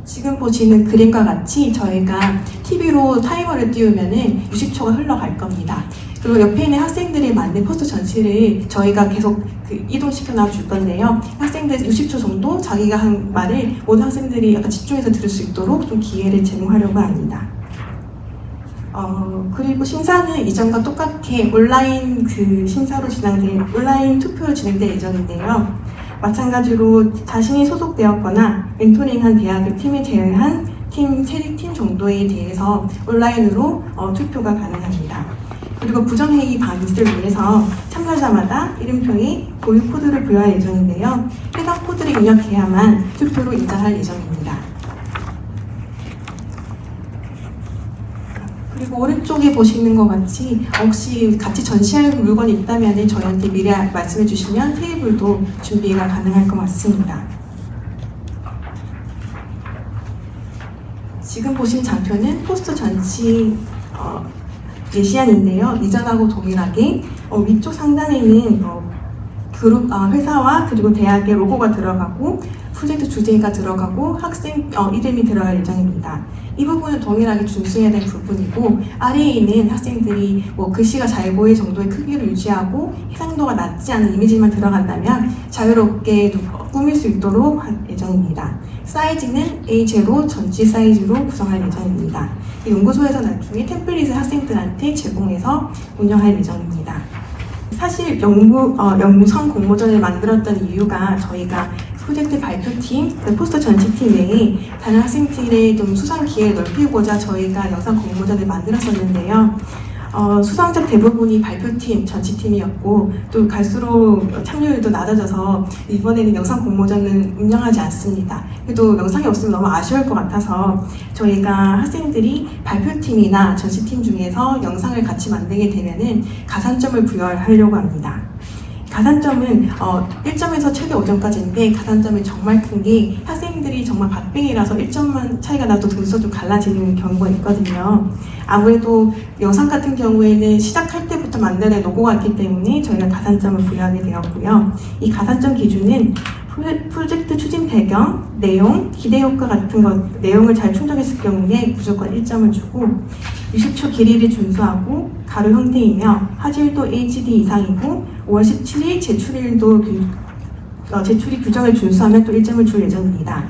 A: 지금 보시는 그림과 같이 저희가 TV로 타이머를 띄우면은 60초가 흘러갈 겁니다. 그리고 옆에 있는 학생들이 만든 포스터 전시를 저희가 계속 이동시켜 놔줄 건데요. 학생들 60초 정도 자기가 한 말을 모든 학생들이 약간 집중해서 들을 수 있도록 좀 기회를 제공하려고 합니다. 그리고 심사는 이전과 똑같게 온라인 온라인 투표로 진행될 예정인데요. 마찬가지로 자신이 소속되었거나 멘토링한 대학의 팀에 제외한 팀 3팀 정도에 대해서 온라인으로 투표가 가능합니다. 그리고 부정회의 방지를 위해서 참가자마다 이름표에 고유 코드를 부여할 예정인데요. 해당 코드를 입력해야만 투표로 인정할 예정입니다. 그리고 오른쪽에 보시는 것 같이 혹시 같이 전시할 물건이 있다면 저희한테 미리 말씀해 주시면 테이블도 준비가 가능할 것 같습니다. 지금 보신 장표는 포스터 전시 예시안인데요. 이전하고 동일하게 위쪽 상단에는 그룹 회사와 그리고 대학의 로고가 들어가고 프로젝트 주제가 들어가고 학생 이름이 들어갈 예정입니다. 이 부분은 동일하게 준수해야 될 부분이고 아래에 있는 학생들이 글씨가 잘 보일 정도의 크기를 유지하고 해상도가 낮지 않은 이미지만 들어간다면 자유롭게 꾸밀 수 있도록 할 예정입니다. 사이즈는 A0 전체 사이즈로 구성할 예정입니다. 연구소에서 나중에 템플릿을 학생들한테 제공해서 운영할 예정입니다. 사실 연구선 공모전을 만들었던 이유가 저희가 프로젝트 발표팀, 포스터 전시팀 외에 다른 학생들의 좀 수상 기회를 넓히고자 저희가 영상 공모전을 만들었었는데요. 수상자 대부분이 발표팀, 전시팀이었고 또 갈수록 참여율도 낮아져서 이번에는 영상 공모전은 운영하지 않습니다. 그래도 영상이 없으면 너무 아쉬울 것 같아서 저희가 학생들이 발표팀이나 전시팀 중에서 영상을 같이 만들게 되면은 가산점을 부여하려고 합니다. 가산점은 1점에서 최대 5점까지인데 가산점이 정말 큰 게 학생들이 정말 박빙이라서 1점만 차이가 나도 등수가 좀 갈라지는 경우가 있거든요. 아무래도 영상 같은 경우에는 시작할 때부터 만들어낸 로고가 있기 때문에 저희가 가산점을 부여하게 되었고요. 이 가산점 기준은 프로젝트 추진 배경, 내용, 기대 효과 같은 내용을 잘 충족했을 경우에 무조건 1점을 주고 60초 길이를 준수하고 가로 형태이며 화질도 HD 이상이고 5월 17일 제출이 규정을 준수하면 또 1점을 줄 예정입니다.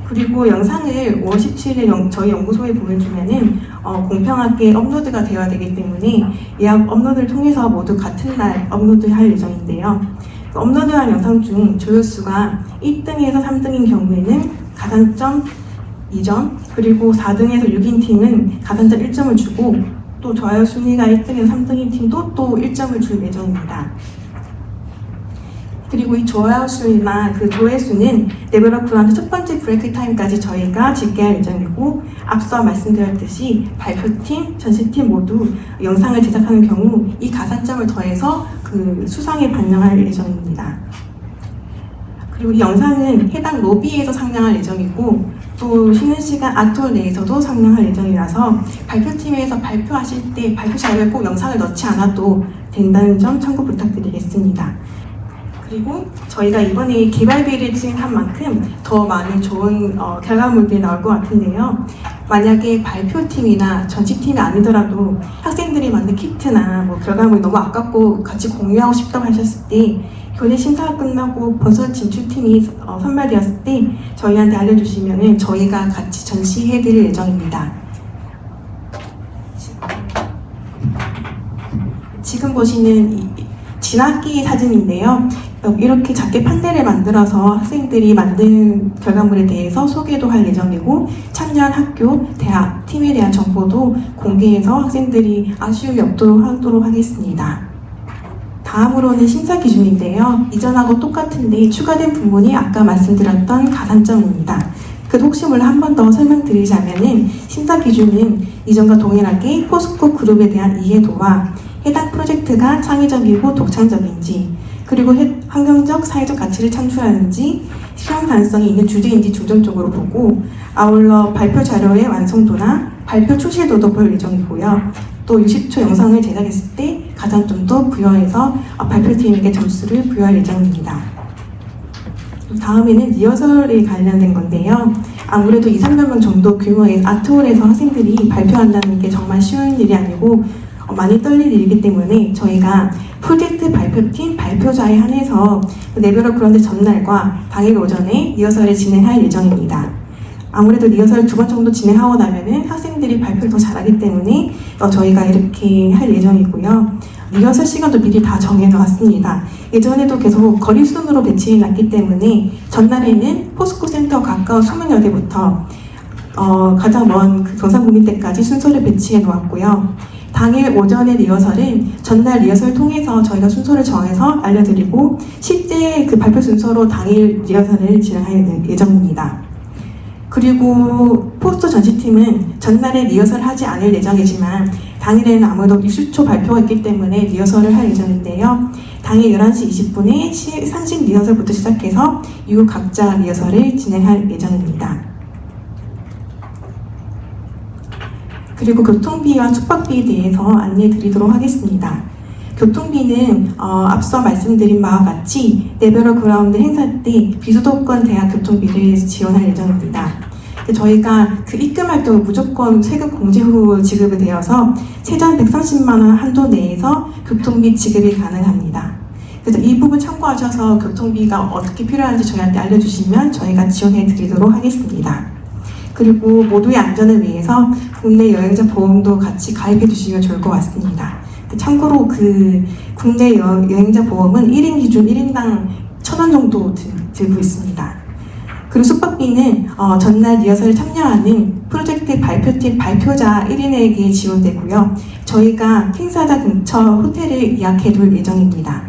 A: 그리고 영상을 5월 17일 저희 연구소에 보내주면은 공평하게 업로드가 되어야 되기 때문에 예약 업로드를 통해서 모두 같은 날 업로드할 예정인데요. 업로드한 영상 중 조회수가 1등에서 3등인 경우에는 가산점 2점, 그리고 4등에서 6인 팀은 가산점 1점을 주고 또 좋아요 순위가 1등에서 3등인 팀도 또 1점을 줄 예정입니다. 그리고 이 좋아요 수나 그 조회수는 레벨업 그라운드 첫 번째 브레이크 타임까지 저희가 집계할 예정이고 앞서 말씀드렸듯이 발표팀, 전시팀 모두 영상을 제작하는 경우 이 가산점을 더해서 그 수상에 반영할 예정입니다. 그리고 이 영상은 해당 로비에서 상영할 예정이고 또 쉬는 시간 아트홀 내에서도 상영할 예정이라서 발표팀에서 발표하실 때 발표 자료에 꼭 영상을 넣지 않아도 된다는 점 참고 부탁드리겠습니다. 그리고 저희가 이번에 개발비를 진행한 만큼 더 많은 좋은 결과물들이 나올 것 같은데요. 만약에 발표팀이나 전시팀이 아니더라도 학생들이 만든 키트나 결과물이 너무 아깝고 같이 공유하고 싶다고 하셨을 때 교내 심사가 끝나고 본선 진출팀이 선발되었을 때 저희한테 알려주시면 저희가 같이 전시해드릴 예정입니다. 지금 보시는 진학기 사진인데요. 이렇게 작게 판넬을 만들어서 학생들이 만든 결과물에 대해서 소개도 할 예정이고 참여한 학교, 대학, 팀에 대한 정보도 공개해서 학생들이 아쉬움이 없도록 하도록 하겠습니다. 다음으로는 심사 기준인데요. 이전하고 똑같은데 추가된 부분이 아까 말씀드렸던 가산점입니다. 그래도 혹시 몰라 한 번 더 설명드리자면은 심사 기준은 이전과 동일하게 포스코 그룹에 대한 이해도와 해당 프로젝트가 창의적이고 독창적인지 그리고 환경적, 사회적 가치를 창출하는지 실현 가능성이 있는 주제인지 중점적으로 보고 아울러 발표 자료의 완성도나 발표 출시도도 볼 예정이고요. 또 60초 영상을 제작했을 때 가산점도 부여해서 발표팀에게 점수를 부여할 예정입니다. 다음에는 리허설에 관련된 건데요. 아무래도 2~3만 명 정도 규모의 아트홀에서 학생들이 발표한다는 게 정말 쉬운 일이 아니고 많이 떨릴 일이기 때문에 저희가 프로젝트 발표팀 발표자에 한해서 레벨업 그라운드 전날과 당일 오전에 리허설을 진행할 예정입니다. 아무래도 리허설 2번 정도 진행하고 나면은 학생들이 발표를 더 잘하기 때문에 저희가 이렇게 할 예정이고요. 리허설 시간도 미리 다 정해져 왔습니다. 예전에도 계속 거리 순으로 배치해 놨기 때문에 전날에는 포스코 센터 가까운 수문여대부터 가장 먼 경상국민대까지 순서를 배치해 놓았고요. 당일 오전의 리허설은 전날 리허설 통해서 저희가 순서를 정해서 알려드리고 실제 그 발표 순서로 당일 리허설을 진행할 예정입니다. 그리고 포스터 전시팀은 전날에 리허설을 하지 않을 예정이지만 당일에는 아무래도 60초 발표가 있기 때문에 리허설을 할 예정인데요. 당일 11시 20분에 상식 리허설부터 시작해서 이후 각자 리허설을 진행할 예정입니다. 그리고 교통비와 숙박비에 대해서 안내해 드리도록 하겠습니다. 교통비는 앞서 말씀드린 바와 같이 레벨업 그라운드 행사 때 비수도권 대학 교통비를 지원할 예정입니다. 저희가 그 입금 활동은 무조건 세금 공제 후 지급이 되어서 세전 130만 원 한도 내에서 교통비 지급이 가능합니다. 그래서 이 부분 참고하셔서 교통비가 어떻게 필요한지 저희한테 알려주시면 저희가 지원해 드리도록 하겠습니다. 그리고 모두의 안전을 위해서 국내 여행자 보험도 같이 가입해 주시면 좋을 것 같습니다. 참고로 그 국내 여행자 보험은 1인 기준 1인당 1,000원 정도 들고 있습니다. 그리고 숙박비는 전날 리허설에 참여하는 프로젝트 발표팀 발표자 1인에게 지원되고요. 저희가 행사장 근처 호텔을 예약해둘 예정입니다.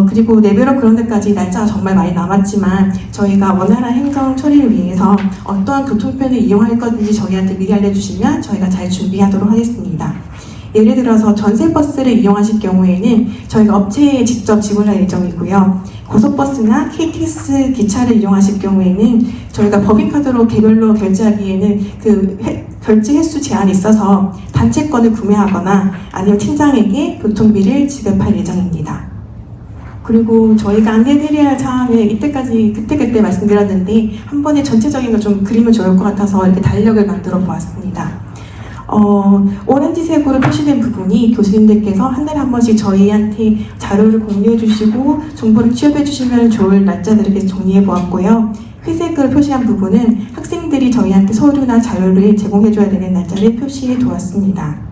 A: 그리고 레벨업 그런 데까지 날짜가 정말 많이 남았지만 저희가 원활한 행정 처리를 위해서 어떠한 교통편을 이용할 건지 저희한테 미리 알려주시면 저희가 잘 준비하도록 하겠습니다. 예를 들어서 전세버스를 이용하실 경우에는 저희가 업체에 직접 지불할 예정이고요. 고속버스나 KTX 기차를 이용하실 경우에는 저희가 법인카드로 개별로 결제하기에는 그 결제 횟수 제한이 있어서 단체권을 구매하거나 아니면 팀장에게 교통비를 지급할 예정입니다. 그리고 저희가 안내드려야 할 사항을 이때까지 그때 말씀드렸는데 한 번에 전체적인 걸 좀 그리면 좋을 것 같아서 이렇게 달력을 만들어 보았습니다. 오렌지색으로 표시된 부분이 교수님들께서 한 달에 한 번씩 저희한테 자료를 공유해 주시고 정보를 취합해 주시면 좋을 날짜들을 이렇게 정리해 보았고요. 회색으로 표시한 부분은 학생들이 저희한테 서류나 자료를 제공해 줘야 되는 날짜를 표시해 두었습니다.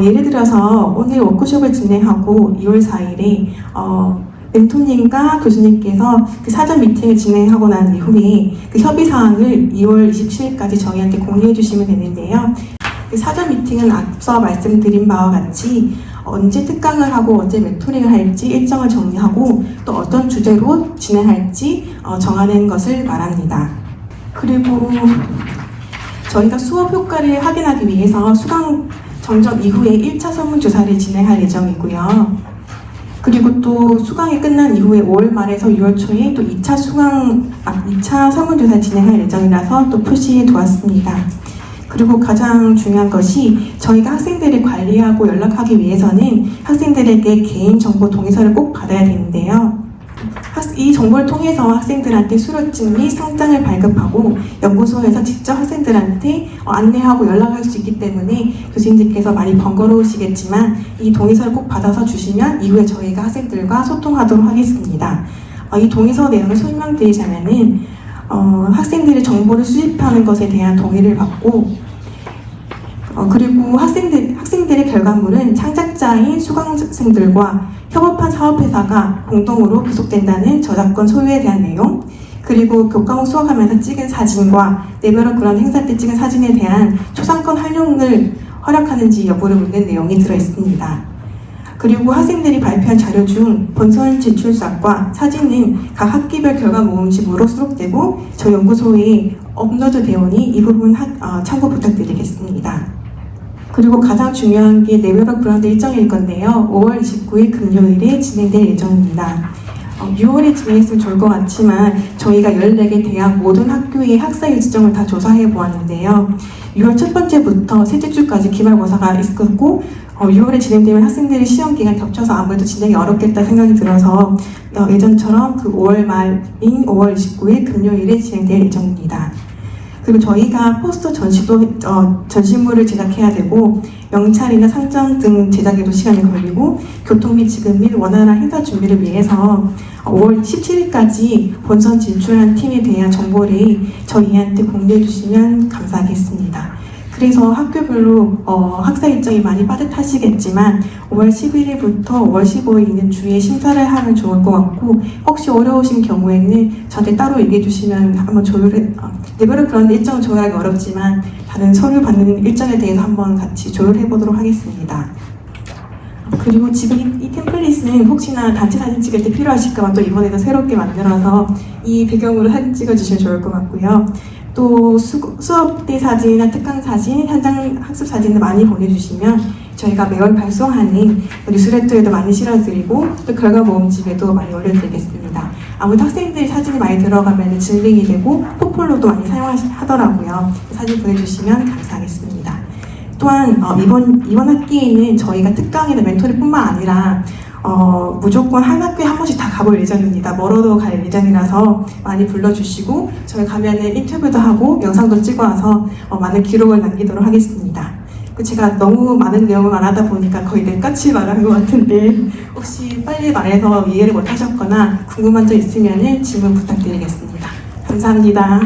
A: 예를 들어서 오늘 워크숍을 진행하고 2월 4일에 멘토님과 교수님께서 그 사전 미팅을 진행하고 난 이후에 그 협의사항을 2월 27일까지 저희한테 공유해 주시면 되는데요. 그 사전 미팅은 앞서 말씀드린 바와 같이 언제 특강을 하고 언제 멘토링을 할지 일정을 정리하고 또 어떤 주제로 진행할지 정하는 것을 말합니다. 그리고 저희가 수업 효과를 확인하기 위해서 수강 정적 이후에 1차 설문조사를 진행할 예정이고요. 그리고 또 수강이 끝난 이후에 5월 말에서 6월 초에 또 2차 설문조사 진행할 예정이라서 또 표시해 두었습니다. 그리고 가장 중요한 것이 저희가 학생들을 관리하고 연락하기 위해서는 학생들에게 개인정보 동의서를 꼭 받아야 되는데요. 이 정보를 통해서 학생들한테 수료증 및 성장을 발급하고 연구소에서 직접 학생들한테 안내하고 연락할 수 있기 때문에 교수님들께서 많이 번거로우시겠지만 이 동의서를 꼭 받아서 주시면 이후에 저희가 학생들과 소통하도록 하겠습니다. 이 동의서 내용을 설명드리자면은 학생들이 정보를 수집하는 것에 대한 동의를 받고 그리고 학생들의 결과물은 창작자인 수강생들과 협업한 사업회사가 공동으로 기속된다는 저작권 소유에 대한 내용, 그리고 교과목 수업하면서 찍은 사진과 레벨업 그런 행사 때 찍은 사진에 대한 초상권 활용을 허락하는지 여부를 묻는 내용이 들어있습니다. 그리고 학생들이 발표한 자료 중 본선 제출사과 사진은 각 학기별 결과 모음집으로 수록되고 저희 연구소에 업로드 되오니 이 부분 참고 부탁드리겠습니다. 그리고 가장 중요한 게 레벨업 그라운드 일정일 건데요. 5월 29일 금요일에 진행될 예정입니다. 6월에 진행했으면 좋을 것 같지만 저희가 14개 대학 모든 학교의 학사 일정을 다 조사해 보았는데요. 6월 첫 번째부터 셋째 주까지 기말고사가 있었고 6월에 진행되면 학생들이 시험 기간 겹쳐서 아무래도 진행이 어렵겠다 생각이 들어서 예전처럼 그 5월 말인 5월 29일 금요일에 진행될 예정입니다. 그리고 저희가 포스터 전시물을 제작해야 되고 명찰이나 상점 등 제작에도 시간이 걸리고 교통비 지급 및 원활한 행사 준비를 위해서 5월 17일까지 본선 진출한 팀에 대한 정보를 저희한테 공유해 주시면 감사하겠습니다. 그래서 학교별로 학사 일정이 많이 빠듯하시겠지만 5월 11일부터 5월 15일 있는 주에 심사를 하면 좋을 것 같고 혹시 어려우신 경우에는 저한테 따로 얘기해 주시면 한번 레벨업 그런 일정은 조율하기 어렵지만 다른 서류 받는 일정에 대해서 한번 같이 조율해 보도록 하겠습니다. 그리고 지금 이 템플릿은 혹시나 단체 사진 찍을 때 필요하실까봐 또 이번에도 새롭게 만들어서 이 배경으로 사진 찍어주시면 좋을 것 같고요. 또 수업 때 사진이나 특강 사진, 현장 학습 사진을 많이 보내주시면 저희가 매월 발송하는 뉴스레터에도 많이 실어드리고 또 결과 모음집에도 많이 올려드리겠습니다. 아무래도 학생들이 사진이 많이 들어가면 증빙이 되고 포폴로도 많이 사용하더라고요. 사진 보내주시면 감사하겠습니다. 또한 이번 학기에는 저희가 특강이나 멘토링뿐만 아니라 무조건 한 학교에 한 번씩 다 가볼 예정입니다. 멀어도 갈 예정이라서 많이 불러주시고 저희 가면은 인터뷰도 하고 영상도 찍어와서 많은 기록을 남기도록 하겠습니다. 제가 너무 많은 내용을 말하다 보니까 거의 뇌까지 말한 것 같은데 혹시 빨리 말해서 이해를 못하셨거나 궁금한 점 있으면 질문 부탁드리겠습니다. 감사합니다.